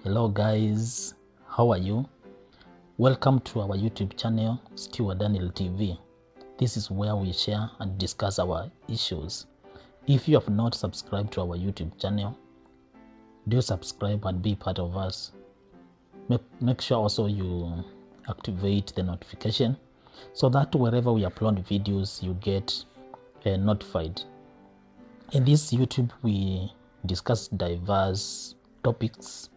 Hello guys, how are you? Welcome to our YouTube channel, Stewart Daniel TV. This is where we share and discuss our issues. If you have not subscribed to our YouTube channel, do subscribe and be part of us. Make sure also you activate the notification so that wherever we upload videos, you get notified. In this YouTube, we discuss diverse topics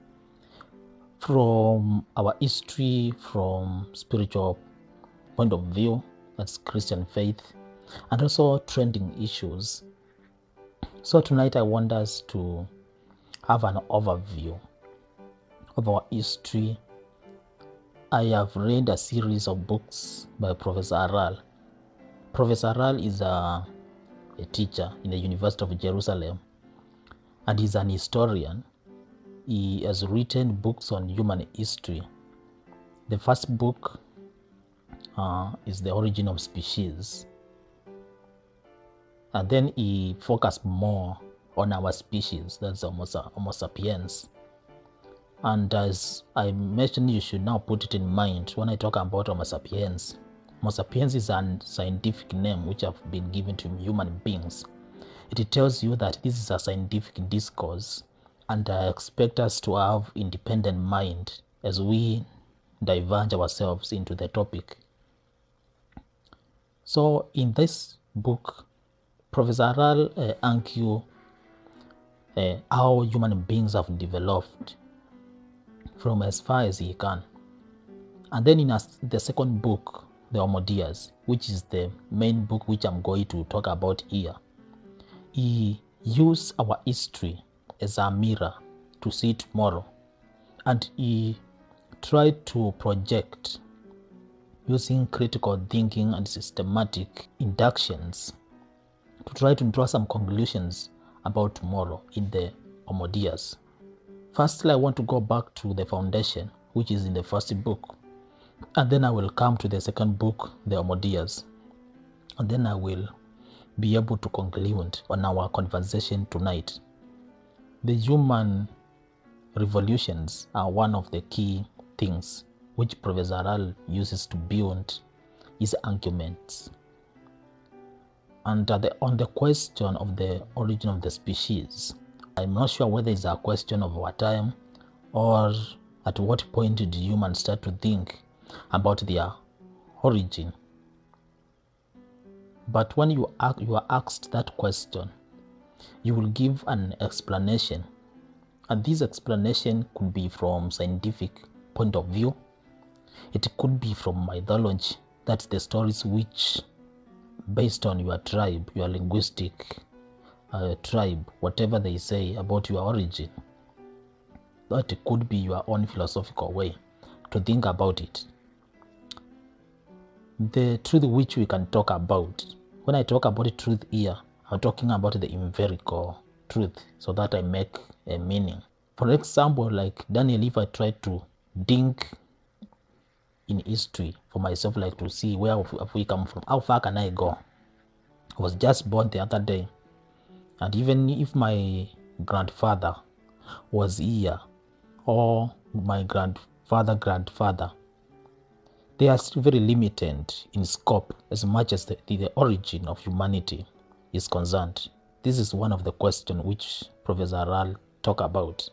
from our history, from spiritual point of view, that's Christian faith, and also trending issues. So tonight I want us to have an overview of our history. I have read a series of books by Professor Harari. Professor Harari is a teacher in the University of Jerusalem, and he's an historian. He has written books on human history. The first book is The Origin of Species. And then he focused more on our species, that's Homo sapiens. And as I mentioned, you should now put it in mind when I talk about Homo sapiens. Homo sapiens is a scientific name which have been given to human beings. It tells you that this is a scientific discourse, and I expect us to have independent mind as we diverge ourselves into the topic. So in this book, Professor Harari argues how human beings have developed from as far as he can. And then in the second book, the HOMO DEUS, which is the main book which I'm going to talk about here, he used our history as a mirror to see tomorrow, and he tried to project using critical thinking and systematic inductions to try to draw some conclusions about tomorrow in the HOMO DEUS. Firstly, I want to go back to the foundation, which is in the first book, and then I will come to the second book, the HOMO DEUS, and then I will be able to conclude on our conversation tonight. The human revolutions are one of the key things which Professor Harari uses to build his arguments. And on the question of the origin of the species, I'm not sure whether it's a question of our time or at what point did humans start to think about their origin. But when you are asked that question, you will give an explanation, and this explanation could be from scientific point of view. It could be from mythology, that's the stories which based on your tribe, your linguistic tribe, whatever they say about your origin. That could be your own philosophical way to think about it. The truth which we can talk about, when I talk about the truth here, I'm talking about the empirical truth so that I make a meaning. For example, like Daniel, if I try to think in history for myself, like to see where have we come from, how far can I go? I was just born the other day, and even if my grandfather was here or my grandfather, they are still very limited in scope as much as the origin of humanity is concerned. This is one of the questions which Professor Harari talk about,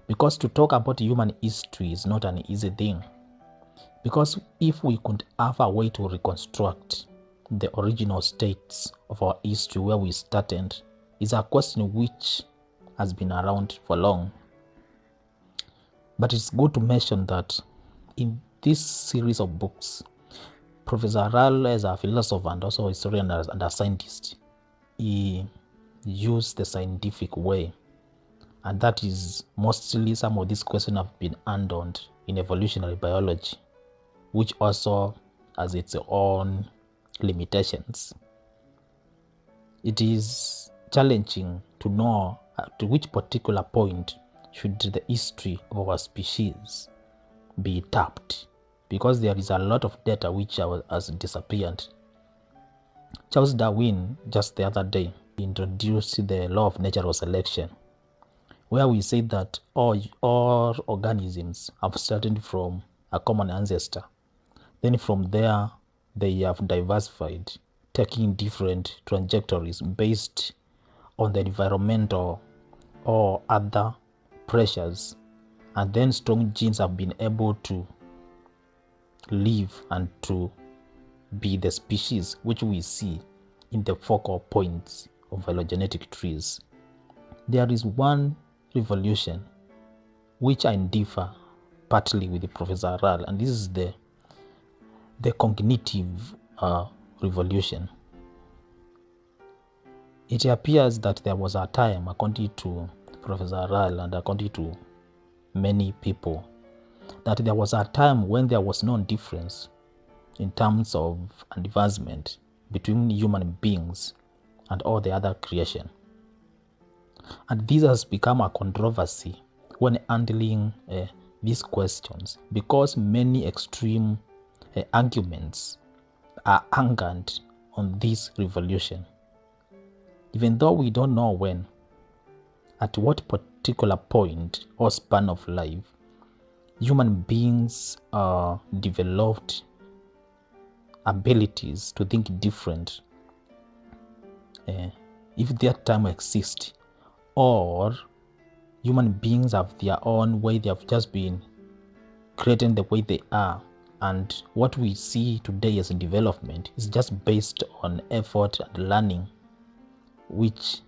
because to talk about human history is not an easy thing. Because if we could have a way to reconstruct the original states of our history where we started, is a question which has been around for long. But it's good to mention that in this series of books, Professor Harari, as a philosopher and also a historian and a scientist, he used the scientific way, and that is mostly some of these questions have been handled in evolutionary biology, which also has its own limitations. It is challenging to know to which particular point should the history of our species be tapped, because there is a lot of data which has disappeared. Charles Darwin just the other day introduced the law of natural selection, where we say that all organisms have started from a common ancestor. Then from there, they have diversified, taking different trajectories based on the environmental or other pressures. And then strong genes have been able to live and to be the species which we see in the focal points of phylogenetic trees. There is one revolution which I differ partly with Professor Harari, and this is the cognitive revolution. It appears that there was a time, according to Professor Harari and according to many people, that there was a time when there was no difference in terms of advancement between human beings and all the other creation. And this has become a controversy when handling these questions, because many extreme arguments are anchored on this revolution. Even though we don't know when, at what particular point or span of life, human beings developed abilities to think different, if that time exists, or human beings have their own way, they have just been created the way they are, and what we see today as development is just based on effort and learning, which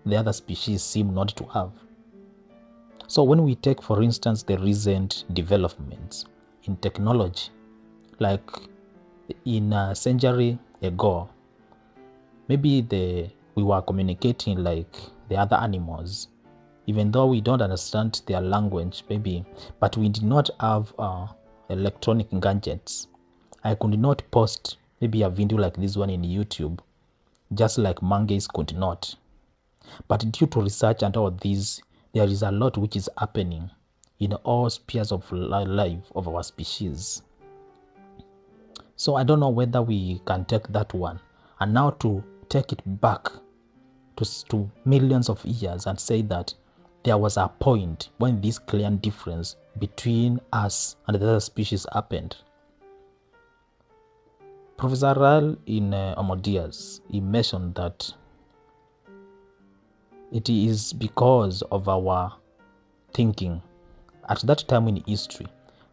the other species seem not to have. So when we take, for instance, the recent developments in technology, like in a century ago, maybe we were communicating like the other animals, even though we don't understand their language, maybe, but we did not have electronic gadgets. I could not post maybe a video like this one in YouTube, just like monkeys could not. But due to research and all this, there is a lot which is happening in all spheres of life of our species. So I don't know whether we can take that one and now to take it back to millions of years and say that there was a point when this clear difference between us and the other species happened. Professor Harari in HOMO DEUS, he mentioned that it is because of our thinking at that time in history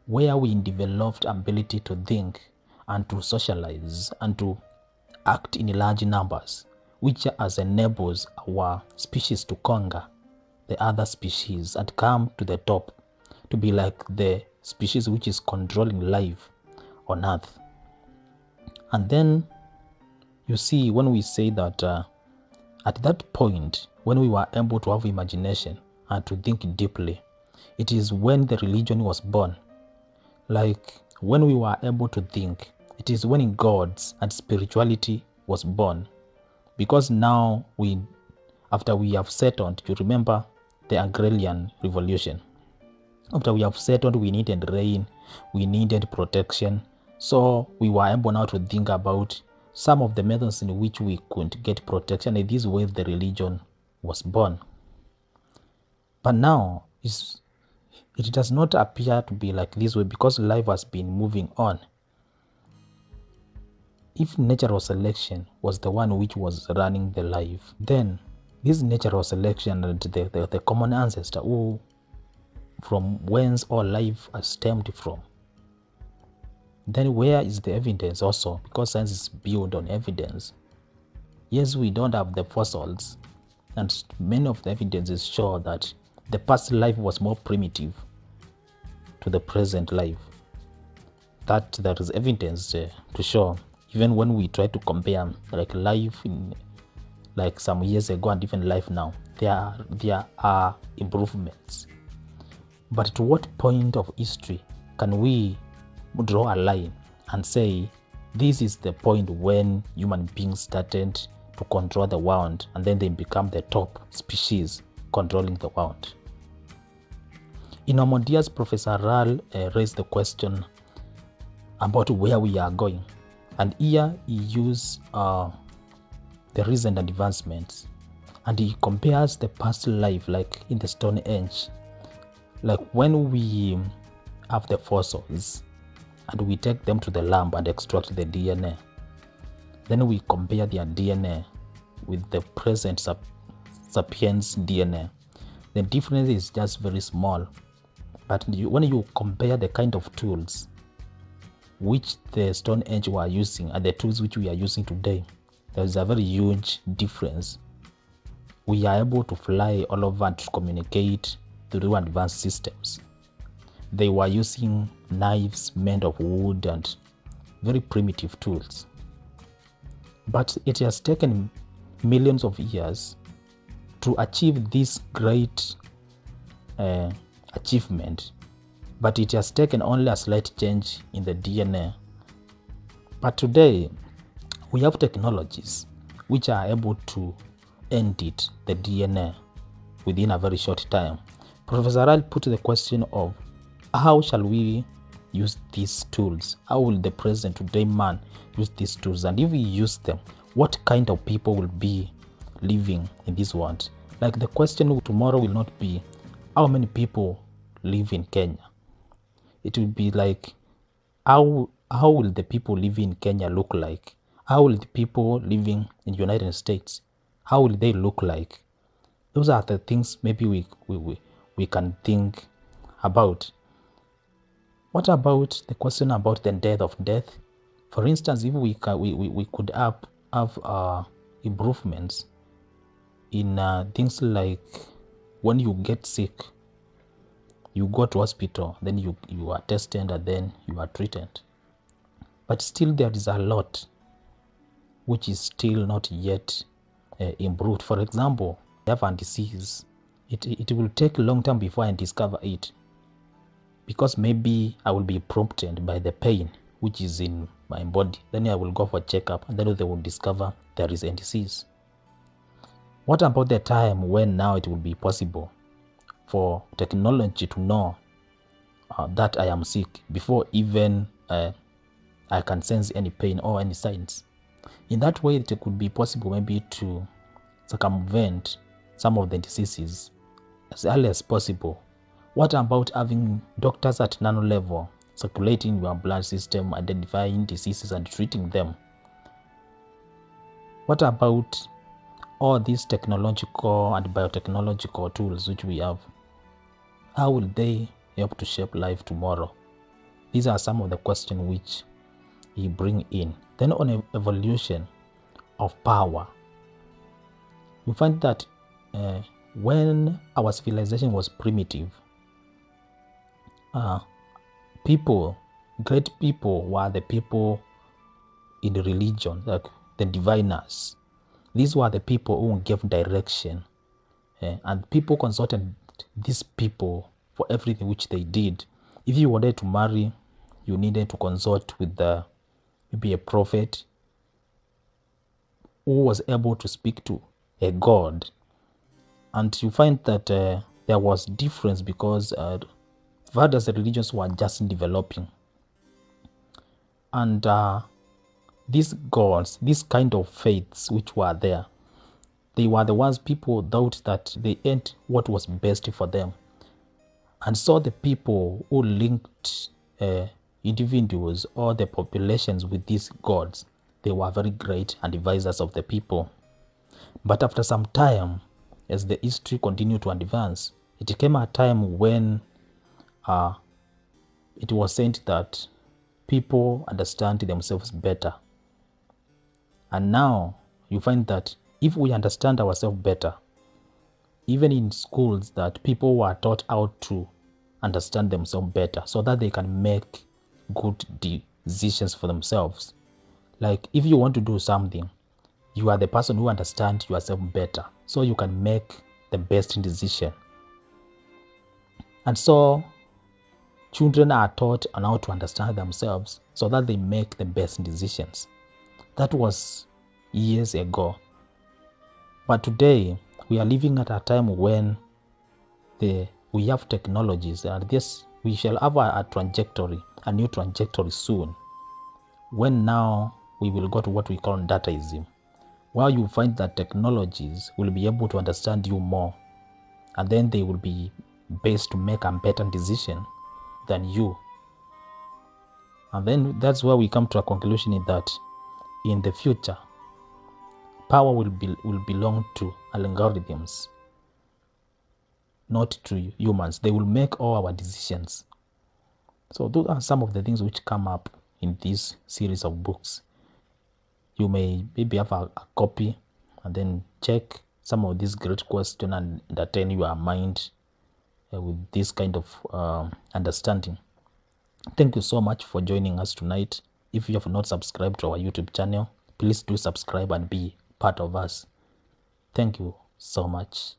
where we developed ability to think and to socialize and to act in large numbers, which has enables our species to conquer the other species and come to the top to be like the species which is controlling life on Earth. And then you see, when we say that at that point when we were able to have imagination and to think deeply, it is when the religion was born. Like when we were able to think, it is when gods and spirituality was born. Because now after we have settled, you remember the agrarian revolution. After we have settled, we needed rain, we needed protection. So we were able now to think about some of the methods in which we could get protection. In this way, the religion was born. But now it does not appear to be like this way, because life has been moving on. If natural selection was the one which was running the life, then this natural selection and the common ancestor from whence all life has stemmed from, then where is the evidence also? Because science is built on evidence. Yes, we don't have the fossils, and many of the evidences show that the past life was more primitive to the present life. That there is evidence to show, even when we try to compare like life in like some years ago and even life now, there are improvements. But to what point of history can we draw a line and say this is the point when human beings started to control the world, and then they become the top species controlling the world? In HOMO DEUS, Professor Harari raised the question about where we are going, and here he used the recent advancements And he compares the past life like in the Stone Age, like when we have the fossils and we take them to the lab and extract the DNA. Then we compare their DNA with the present sapiens DNA. The difference is just very small. But when you compare the kind of tools which the Stone Age were using and the tools which we are using today, there is a very huge difference. We are able to fly all over and to communicate through advanced systems. They were using knives made of wood and very primitive tools. But it has taken millions of years to achieve this great achievement, but it has taken only a slight change in the DNA. But today, we have technologies which are able to edit the DNA within a very short time. Professor Harari put the question of how shall we use these tools? How will the present today man use these tools? And if we use them, what kind of people will be living in this world? Like the question tomorrow will not be how many people live in Kenya. It will be like how will the people living in Kenya look like? How will the people living in the United States, how will they look like? Those are the things maybe we can think about. What about the question about the death of death? For instance, if we could have improvements in things like when you get sick, you go to hospital, then you are tested and then you are treated. But still there is a lot which is still not yet improved. For example, I have a disease. It will take a long time before I discover it, because maybe I will be prompted by the pain which is in my body. Then I will go for a checkup and then they will discover there is a disease. What about the time when now it will be possible for technology to know that I am sick before even I can sense any pain or any signs? In that way, it could be possible maybe to circumvent some of the diseases as early as possible. What about having doctors at nano level circulating your blood system, identifying diseases and treating them? What about all these technological and biotechnological tools which we have? How will they help to shape life tomorrow? These are some of the questions which he bring in. Then on evolution of power, you find that when our civilization was primitive, great people were the people in the religion, like the diviners. These were the people who gave direction, and people consulted these people for everything which they did. If you wanted to marry, you needed to consult with maybe a prophet who was able to speak to a god. And you find that there was difference because others religions were just developing, and these gods, these kind of faiths which were there, they were the ones people thought that they ate what was best for them. And so the people who linked individuals or the populations with these gods, they were very great and advisors of the people. But after some time, as the history continued to advance, it came a time when it was said that people understand themselves better. And now you find that if we understand ourselves better, even in schools, that people were taught how to understand themselves better so that they can make good decisions for themselves. Like if you want to do something, you are the person who understands yourself better, so you can make the best decision. And so children are taught on how to understand themselves so that they make the best decisions. That was years ago. But today, we are living at a time when we have technologies, and this we shall have a new trajectory soon, when now we will go to what we call dataism, while you find that technologies will be able to understand you more, and then they will be based to make a better decision than you. And then that's where we come to a conclusion in that in the future, power will belong to algorithms, not to humans. They will make all our decisions. So those are some of the things which come up in this series of books. You may maybe have a copy and then check some of these great questions and entertain your mind with this kind of understanding. Thank you so much for joining us tonight. If you have not subscribed to our YouTube channel, please do subscribe and be part of us. Thank you so much.